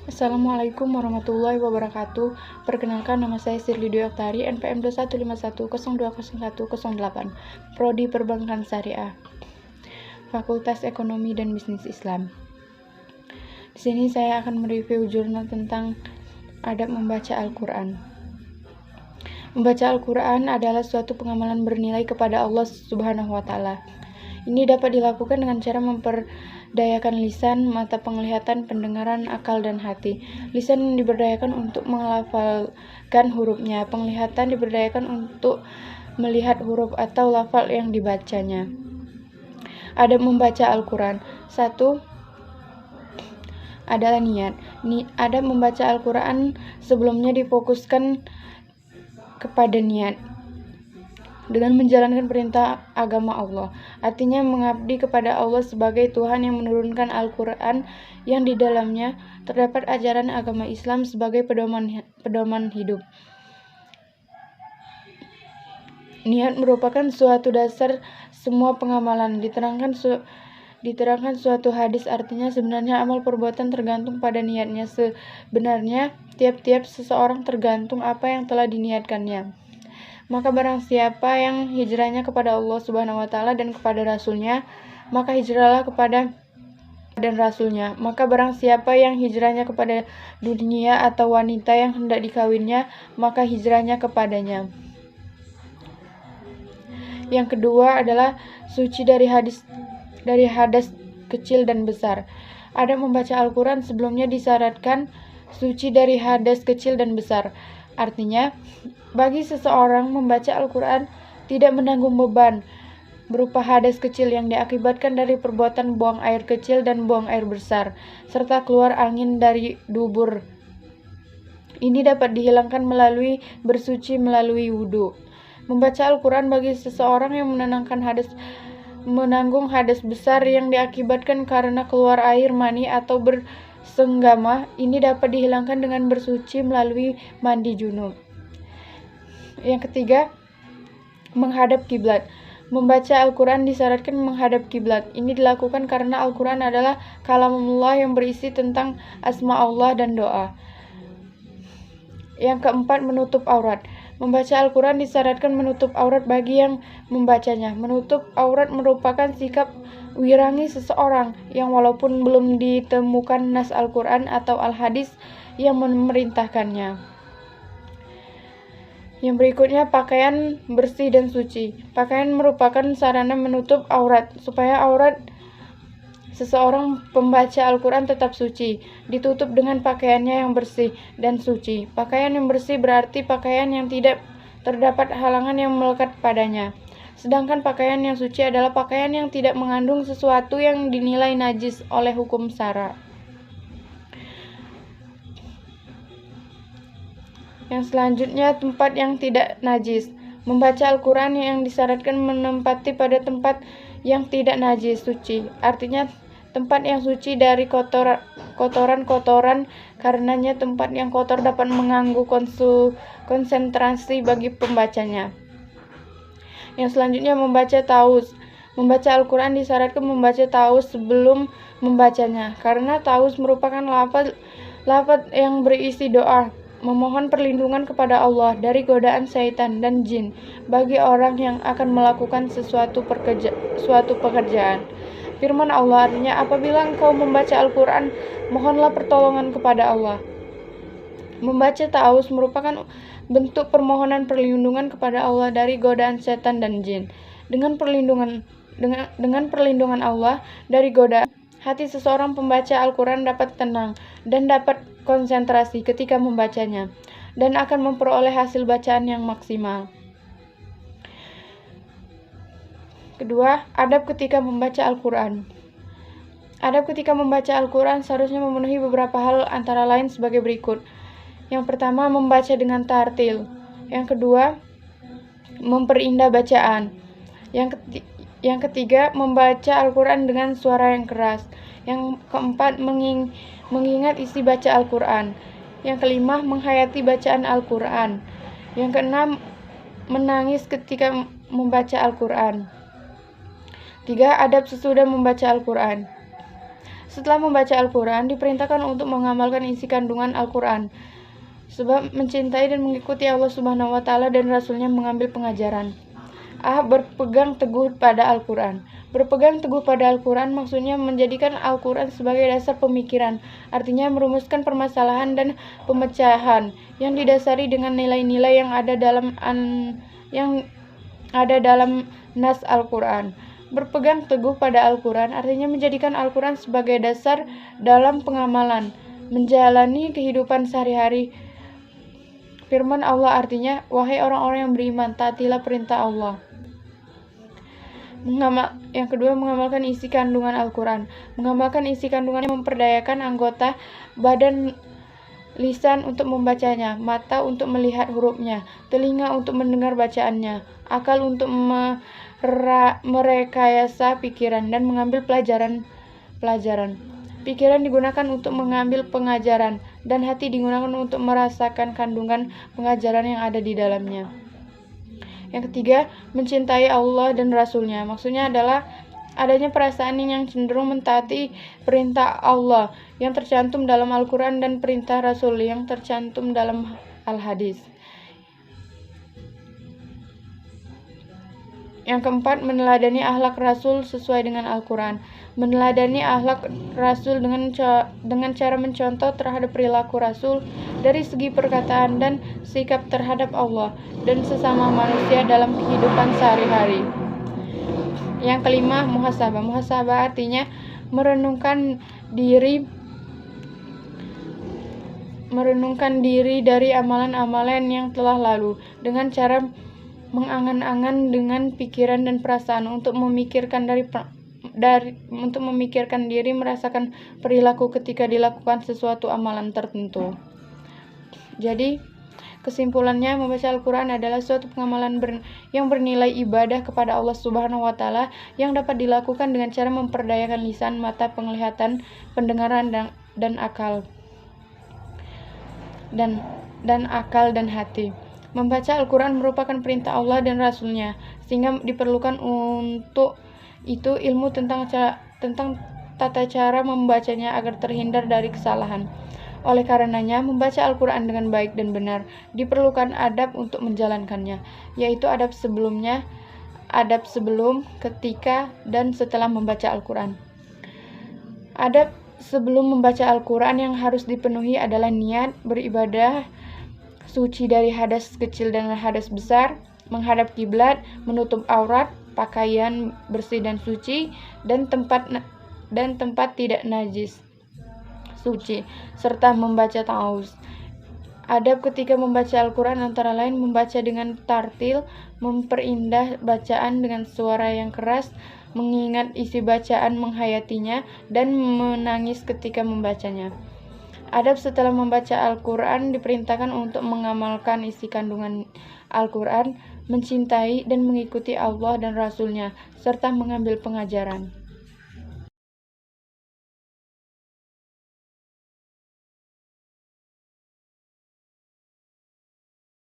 Assalamualaikum warahmatullahi wabarakatuh. Perkenalkan, nama saya Sirli Dwi Oktari, NPM 2151020108, Prodi Perbankan Syariah, Fakultas Ekonomi dan Bisnis Islam. Di sini saya akan mereview jurnal tentang adab membaca Al-Quran. Membaca Al-Quran adalah suatu pengamalan bernilai kepada Allah Subhanahu wa Ta'ala. Ini dapat dilakukan dengan cara memperdayakan lisan, mata penglihatan, pendengaran, akal, dan hati. Lisan diberdayakan untuk melafalkan hurufnya, penglihatan diberdayakan untuk melihat huruf atau lafal yang dibacanya. Adab membaca Al-Quran. 1. Adalah niat. Adab membaca Al-Quran sebelumnya difokuskan kepada niat dengan menjalankan perintah agama Allah, artinya mengabdi kepada Allah sebagai Tuhan yang menurunkan Al-Quran yang di dalamnya terdapat ajaran agama Islam sebagai pedoman hidup. Niat merupakan suatu dasar semua pengamalan. Diterangkan suatu hadis, artinya sebenarnya amal perbuatan tergantung pada niatnya. Sebenarnya tiap-tiap seseorang tergantung apa yang telah diniatkannya. Maka barang siapa yang hijrahnya kepada Allah Subhanahu wa Ta'ala dan kepada Rasulnya, maka hijrahlah kepada dan Rasulnya. Maka barang siapa yang hijrahnya kepada dunia atau wanita yang hendak dikawinnya, maka hijrahnya kepadanya. Yang kedua adalah suci dari hadas kecil dan besar. Adab membaca Al-Quran sebelumnya disyaratkan suci dari hadas kecil dan besar. Artinya, bagi seseorang membaca Al-Quran tidak menanggung beban berupa hadas kecil yang diakibatkan dari perbuatan buang air kecil dan buang air besar, serta keluar angin dari dubur. Ini dapat dihilangkan melalui bersuci melalui wudhu. Membaca Al-Quran bagi seseorang yang menanggung hadas besar yang diakibatkan karena keluar air mani atau bersenggama, ini dapat dihilangkan dengan bersuci melalui mandi junub. Yang ketiga, menghadap kiblat. Membaca Al-Quran disyaratkan menghadap kiblat. Ini dilakukan karena Al-Quran adalah kalamullah yang berisi tentang asma Allah dan doa. Yang keempat, menutup aurat. Membaca Al-Quran disyaratkan menutup aurat bagi yang membacanya. Menutup aurat merupakan sikap wirangi seseorang yang walaupun belum ditemukan nas Al-Quran atau Al-Hadis yang memerintahkannya. Yang berikutnya, pakaian bersih dan suci. Pakaian merupakan sarana menutup aurat, supaya aurat seseorang pembaca Al-Quran tetap suci, ditutup dengan pakaiannya yang bersih dan suci. Pakaian yang bersih berarti pakaian yang tidak terdapat halangan yang melekat padanya. Sedangkan pakaian yang suci adalah pakaian yang tidak mengandung sesuatu yang dinilai najis oleh hukum syara. Yang selanjutnya, tempat yang tidak najis. Membaca Al-Quran yang disyaratkan menempati pada tempat yang tidak najis, suci. Artinya tempat yang suci dari kotoran-kotoran, karenanya tempat yang kotor dapat mengganggu konsentrasi bagi pembacanya. Yang selanjutnya, membaca taus. Membaca Al-Quran disyaratkan membaca taus sebelum membacanya, karena taus merupakan lafaz yang berisi doa, memohon perlindungan kepada Allah dari godaan syaitan dan jin bagi orang yang akan melakukan suatu pekerjaan. Firman Allah artinya, apabila engkau membaca Al-Quran, mohonlah pertolongan kepada Allah. Membaca taus merupakan bentuk permohonan perlindungan kepada Allah dari godaan setan dan jin. Dengan perlindungan Allah dari godaan, hati seseorang pembaca Al-Quran dapat tenang dan dapat konsentrasi ketika membacanya, dan akan memperoleh hasil bacaan yang maksimal. Kedua, adab ketika membaca Al-Quran. Adab ketika membaca Al-Quran seharusnya memenuhi beberapa hal, antara lain sebagai berikut. Yang pertama, membaca dengan tartil. Yang kedua, memperindah bacaan. Yang ketiga, membaca Al-Quran dengan suara yang keras. Yang keempat, mengingat isi baca Al-Quran. Yang kelima, menghayati bacaan Al-Quran. Yang keenam, menangis ketika membaca Al-Quran. 3. Adab sesudah membaca Al-Quran. Setelah membaca Al-Quran, diperintahkan untuk mengamalkan isi kandungan Al-Quran. Sebab mencintai dan mengikuti Allah Subhanahu wa Ta'ala dan Rasul-Nya mengambil pengajaran. A. Berpegang teguh pada Al-Quran. Berpegang teguh pada Al-Quran maksudnya menjadikan Al-Quran sebagai dasar pemikiran, artinya merumuskan permasalahan dan pemecahan yang didasari dengan nilai-nilai yang ada dalam nas Al-Quran. Berpegang teguh pada Al-Quran artinya menjadikan Al-Quran sebagai dasar dalam pengamalan, menjalani kehidupan sehari-hari. Firman Allah artinya, wahai orang-orang yang beriman, taatilah perintah Allah. Yang kedua, mengamalkan isi kandungan Al-Quran. Mengamalkan isi kandungannya memperdayakan anggota badan lisan untuk membacanya, mata untuk melihat hurufnya, telinga untuk mendengar bacaannya, akal untuk merekayasa pikiran dan mengambil pelajaran. Pikiran digunakan untuk mengambil pengajaran, dan hati digunakan untuk merasakan kandungan pengajaran yang ada di dalamnya. Yang ketiga, mencintai Allah dan Rasul-Nya. Maksudnya adalah adanya perasaan yang cenderung mentaati perintah Allah yang tercantum dalam Al-Quran dan perintah Rasul yang tercantum dalam Al-Hadis. Yang keempat, meneladani akhlak Rasul sesuai dengan Al-Quran. Meneladani akhlak Rasul dengan cara mencontoh terhadap perilaku Rasul dari segi perkataan dan sikap terhadap Allah dan sesama manusia dalam kehidupan sehari-hari. Yang kelima, muhasabah. Muhasabah artinya merenungkan diri dari amalan-amalan yang telah lalu dengan cara mengangan-angan dengan pikiran dan perasaan untuk memikirkan diri merasakan perilaku ketika dilakukan sesuatu amalan tertentu. Jadi, kesimpulannya, membaca Al-Quran adalah suatu pengamalan yang bernilai ibadah kepada Allah Subhanahu wa Ta'ala yang dapat dilakukan dengan cara memperdayakan lisan, mata, penglihatan, pendengaran, dan akal dan hati. Membaca Al-Quran merupakan perintah Allah dan Rasul-Nya, sehingga diperlukan untuk itu ilmu tentang tata cara membacanya agar terhindar dari kesalahan. Oleh karenanya, membaca Al-Quran dengan baik dan benar diperlukan adab untuk menjalankannya, yaitu adab sebelum, ketika, dan setelah membaca Al-Quran. Adab sebelum membaca Al-Quran yang harus dipenuhi adalah niat beribadah, suci dari hadas kecil dan hadas besar, menghadap kiblat, menutup aurat, pakaian bersih dan suci, dan tempat tidak najis, suci, serta membaca ta'awuz. Adab ketika membaca Al-Quran antara lain membaca dengan tartil, memperindah bacaan dengan suara yang keras, mengingat isi bacaan, menghayatinya, dan menangis ketika membacanya. Adab setelah membaca Al-Quran diperintahkan untuk mengamalkan isi kandungan Al-Quran, mencintai dan mengikuti Allah dan Rasul-Nya, serta mengambil pengajaran.